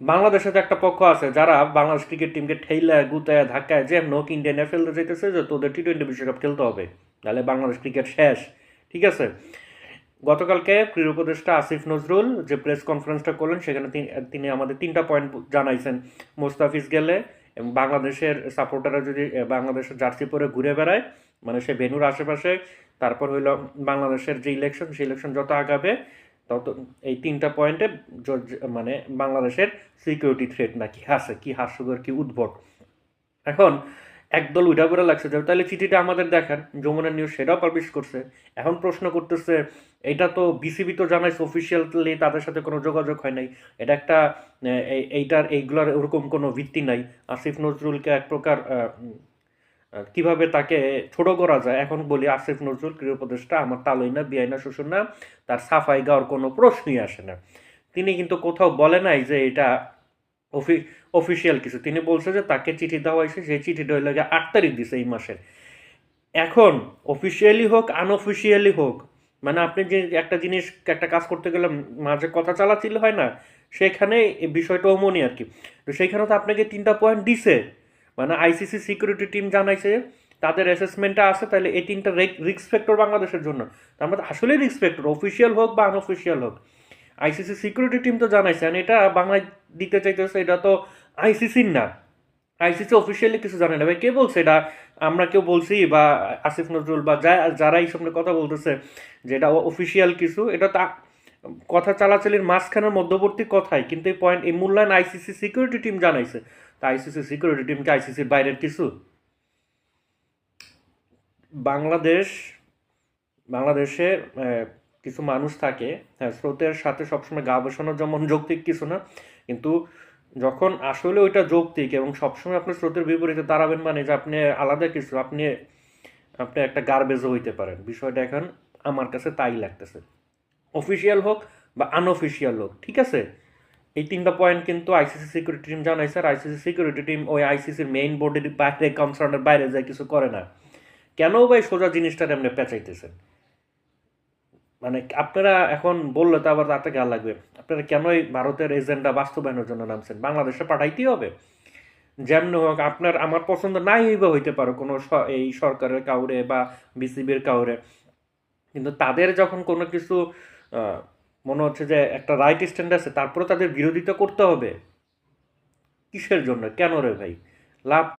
বাংলাদেশে তো একটা পক্ষ আছে যারা বাংলাদেশ ক্রিকেট টিমকে ঠেইলা গুতায় ধাক্কায় যে নোক ইন্ডিয়ানে ফেলতে চাইতেছে যে তোদের টি-20 বিশ্বকাপ খেলতে হবে, তাহলে বাংলাদেশ ক্রিকেট শেষ। ঠিক আছে, গতকালকে ক্রীড়া উপদেষ্টা আসিফ নজরুল যে প্রেস কনফারেন্সটা করলেন সেখানে তিনি আমাদের 3টা পয়েন্ট জানাইছেন। মোস্তাফিজ গেলে এবং বাংলাদেশের সাপোর্টাররা যদি বাংলাদেশের জার্সি পরে ঘুরে বেড়ায়, মানে সে ভেন্যুর আশেপাশে, তারপর হইল বাংলাদেশের যে ইলেকশন সেই ইলেকশন যত আগাবে তত এই 3টা পয়েন্টে মানে বাংলাদেশের সিকিউরিটি থ্রেট নাকি আছে, কি হাস্যকর কি উদ্ভট। এখন একদল উঠা করে লাগছে যে তাহলে চিঠিটা আমাদের দেখান, যমুনা নিউজ সেটাও পাবলিশ করছে। এখন প্রশ্ন করতেছে এটা তো বিসিবি তো জানাইছে অফিসিয়ালি, তাদের সাথে কোনো যোগাযোগ হয় নাই, এটা একটা এইগুলার ওরকম কোনো ভিত্তি নাই। আসিফ নজরুলকে এক প্রকার কিভাবে তাকে ছোট করা যায়। এখন বলি আসিফ নজরুল ক্রীড়া উপদেষ্টা আমার তালই না বিয়াই না শ্বশুর না, তার সাফাই গাওয়ার কোনো প্রশ্নই আসে না। তিনি কিন্তু কোথাও বলে নাই যে এটা অফিসিয়াল কিছু। তিনি বলছে যে তাকে চিঠি দেওয়া হয়েছে, সেই চিঠিটা হইলে 8 তারিখ দিছে এই মাসের। এখন অফিসিয়ালি হোক আনঅফিসিয়ালি হোক, মানে আপনি যে একটা জিনিস একটা কাজ করতে গেলে মাঝে কথা চালাচিল হয় না, সেখানে এই বিষয়টা অমনি আর কি। তো সেইখানে তো আপনাকে 3টা পয়েন্ট দিছে, মানে আইসিসি সিকিউরিটি টিম জানাইছে তাদের অ্যাসেসমেন্টটা আছে, তাহলে এই 3টা রিস্ক ফ্যাক্টর বাংলাদেশের জন্য। তার মধ্যে আসলেই রিস্ক ফ্যাক্টর অফিসিয়াল হোক বা আনঅফিসিয়াল হোক। আইসিসি সিকিউরিটি টিম তো জানাইছে, আর এটা বাংলায় দিতে চাইতেছে, এটা তো আইসিসির না। আইসিসি অফিসিয়ালি কিছু জানে না ভাই, কে বলছে এটা? আমরা কেউ বলছি বা আসিফ নজরুল বা যারা এই সামনে কথা বলতেছে যে এটা অফিসিয়াল কিছু, এটা তা কথা চালাচালির মাঝখানের মধ্যবর্তী কথাই, কিন্তু এই পয়েন্ট এই মূল্যায়ন আইসিসি সিকিউরিটি টিম জানাইছে। তা আইসিসি সিকিউরিটি টিমকে আইসিসির বাইরের কিছু? বাংলাদেশ বাংলাদেশে কিছু মানুষ থাকে, হ্যাঁ, স্রোতের সাথে সবসময় গা ভাসানো যেমন যৌক্তিক কিছু না, কিন্তু যখন আসলে ওইটা যৌক্তিক এবং সবসময় আপনি স্রোতের বিপরীতে দাঁড়াবেন মানে যে আপনি আলাদা কিছু, আপনি আপনি একটা গার্বেজও হইতে পারেন। বিষয়টা এখন আমার কাছে তাই লাগতেছে, অফিসিয়াল হোক বা আনঅফিসিয়াল হোক। ঠিক আছে, এই 3টা পয়েন্ট কিন্তু আইসিসি সিকিউরিটি টিম জানাইছে, আর আইসিসি সিকিউরিটি টিম ওই আইসিসির মেইন বোর্ডের বাইরে কনসার্নের বাইরে যায় কিছু করে না। কেন ভাই সোজা জিনিসটা এমনি পেঁচাইতেছেন? মানে আপনারা এখন বললে তো আবার রাতে গা লাগবে, আপনারা কেনই ভারতের এজেন্ডা বাস্তবায়নের জন্য নামছেন? বাংলাদেশে পাঠাইতেই হবে যেমন হোক। আপনার আমার পছন্দ নাই হইবা হইতে পারো কোনো এই সরকারের কাউরে বা বিসিবির কাউরে, কিন্তু তাদের যখন কোনো কিছু মনে হচ্ছে যে একটা রাইট স্ট্যান্ড আছে, তারপরে তাদের বিরোধিতা করতে হবে। কিসের জন্য? কেন রে ভাই? লাভ